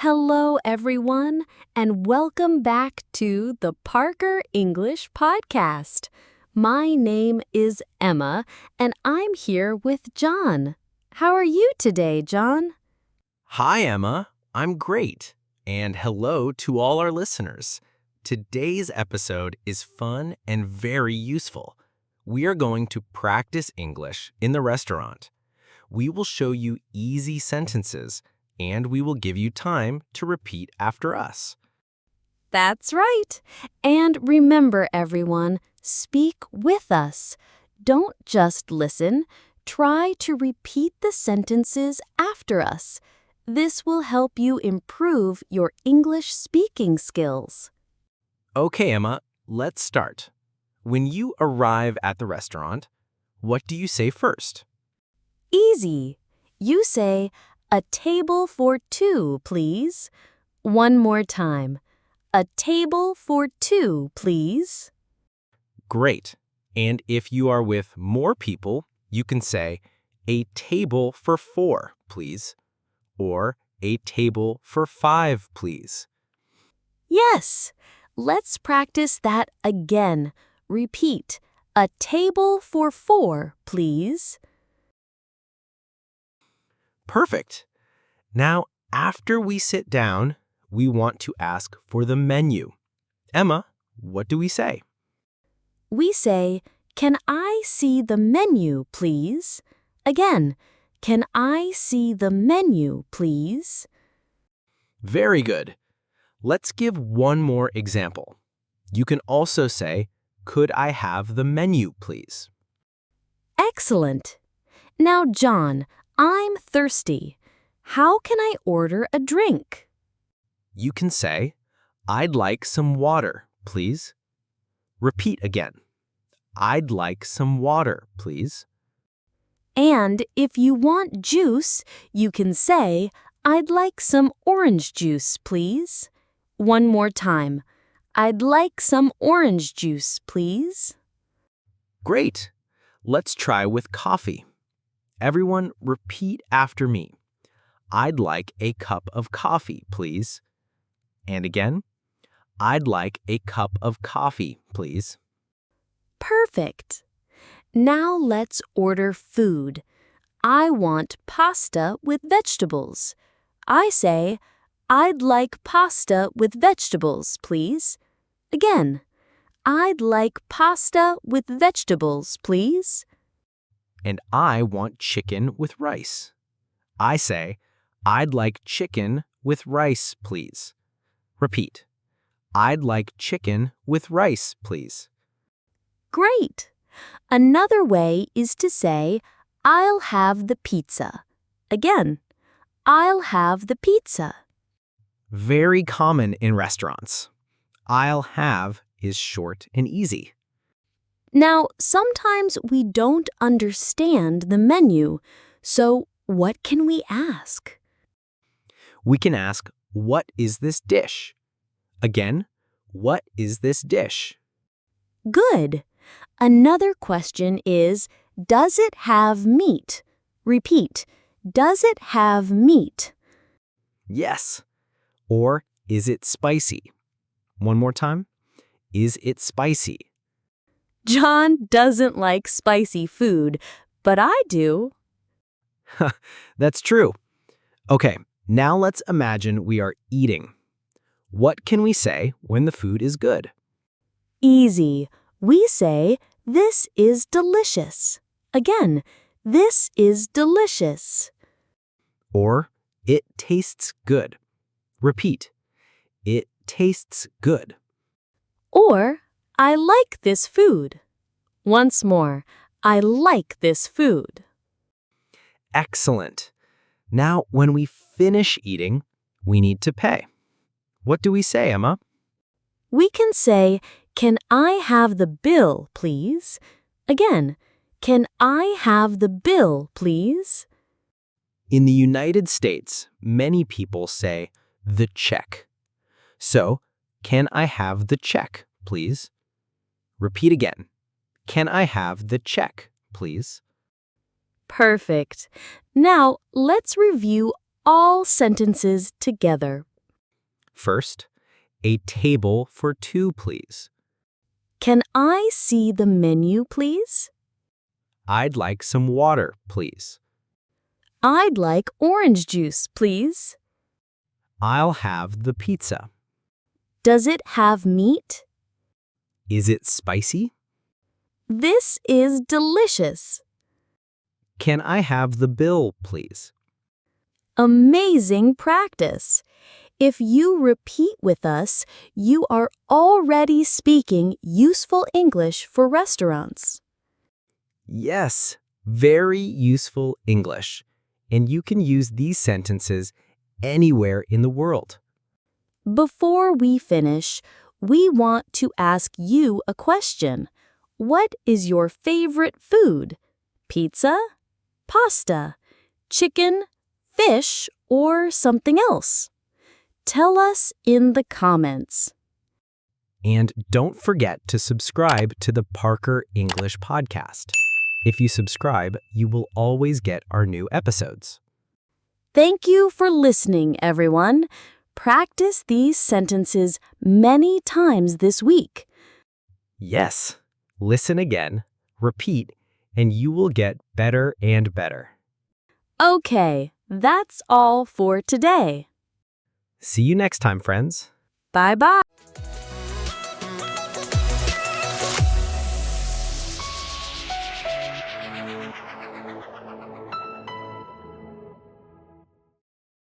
Hello, everyone, and welcome back to the Parker English Podcast. My name is Emma, and I'm here with John. How are you today, John? Hi, Emma. I'm great. And hello to all our listeners. Today's episode is fun and very useful. We are going to practice English in the restaurant. We will show you easy sentences, and we will give you time to repeat after us. That's right. And remember, everyone, speak with us. Don't just listen. Try to repeat the sentences after us. This will help you improve your English speaking skills. Okay, Emma, let's start. When you arrive at the restaurant, what do you say first? Easy. You say, "A table for two, please." One more time. "A table for two, please." Great. And if you are with more people, you can say, "A table for four, please," or "A table for five, please." Yes. Let's practice that again. Repeat. "A table for four, please." Perfect. Now, after we sit down, we want to ask for the menu. Emma, what do we say? We say, "Can I see the menu, please?" Again, "Can I see the menu, please?" Very good. Let's give one more example. You can also say, "Could I have the menu, please?" Excellent. Now, John, I'm thirsty. How can I order a drink? You can say, "I'd like some water, please." Repeat again. "I'd like some water, please." And if you want juice, you can say, "I'd like some orange juice, please." One more time. "I'd like some orange juice, please." Great. Let's try with coffee. Everyone repeat after me. "I'd like a cup of coffee, please." And again, "I'd like a cup of coffee, please." Perfect. Now let's order food. I want pasta with vegetables. I say, "I'd like pasta with vegetables, please." Again, "I'd like pasta with vegetables, please." And I want chicken with rice. I say, "I'd like chicken with rice, please." Repeat. "I'd like chicken with rice, please." Great! Another way is to say, "I'll have the pizza." Again, "I'll have the pizza." Very common in restaurants. "I'll have" is short and easy. Now, sometimes we don't understand the menu, so what can we ask? We can ask, "What is this dish?" Again, "What is this dish?" Good. Another question is, "Does it have meat?" Repeat. "Does it have meat?" Yes. Or, "Is it spicy?" One more time. "Is it spicy?" John doesn't like spicy food, but I do. That's true. Okay, now let's imagine we are eating. What can we say when the food is good? Easy. We say, "This is delicious." Again, "This is delicious." Or, "It tastes good." Repeat. "It tastes good." Or, "I like this food." Once more, "I like this food." Excellent. Now, when we finish eating, we need to pay. What do we say, Emma? We can say, "Can I have the bill, please?" Again, "Can I have the bill, please?" In the United States, many people say the check. So, "Can I have the check, please?" Repeat again. "Can I have the check, please?" Perfect. Now, let's review all sentences together. First, a table for two, please. Can I see the menu, please? I'd like some water, please. I'd like orange juice, please. I'll have the pizza. Does it have meat? Is it spicy? This is delicious. Can I have the bill, please? Amazing practice. If you repeat with us, you are already speaking useful English for restaurants. Yes, very useful English. And you can use these sentences anywhere in the world. Before we finish, we want to ask you a question. What is your favorite food? Pizza? Pasta? Chicken? Fish? Or something else? Tell us in the comments. And don't forget to subscribe to the Parker English Podcast. If you subscribe, you will always get our new episodes. Thank you for listening, everyone. Practice these sentences many times this week. Yes, listen again, repeat, and you will get better and better. Okay, that's all for today. See you next time, friends. Bye-bye.